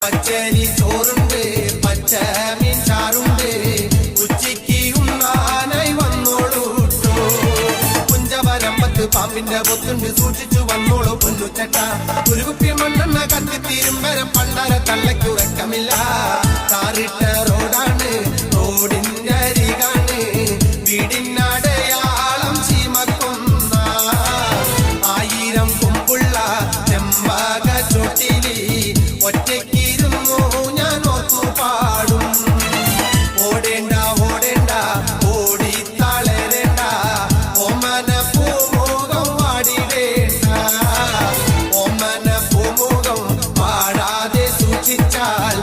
പച്ചരി ചോറുണ്ട്, പച്ച മീൻ ചാറുണ്ട്, ഉച്ചയ്ക്ക് ഉണ്ണാനായി വന്നോളൂ. കുഞ്ചവരമ്പത്ത് പാമ്പിന്റെ പൊത്തുണ്ട്, സൂക്ഷിച്ചു വന്നോളൂ പൊന്നുച്ചട്ട. ഒരു കുപ്പി മണ്ണെണ്ണ കത്തിത്തീരും വരെ പണ്ടര തള്ളയ്ക്കുറക്കമില്ല. താറിട്ട റോഡാണ്, റോഡിന്റെ അരികാണ്, വീടിനടയാളം ചീമക്കൊന്ന. 1000 കൊമ്പുള്ള ചെമ്പക ചോട്ടിലി ഒറ്റയ്ക്കിരുന്നു ഞാൻ ഓർത്തു പാടും. ഓടേണ്ട ഓടേണ്ട ഓടി തളരേണ്ട, ഓമന പൂമുഖം വാടിടേണ്ട. ഓമന പൂമുഖം പാടാതെ സൂക്ഷിച്ചാൽ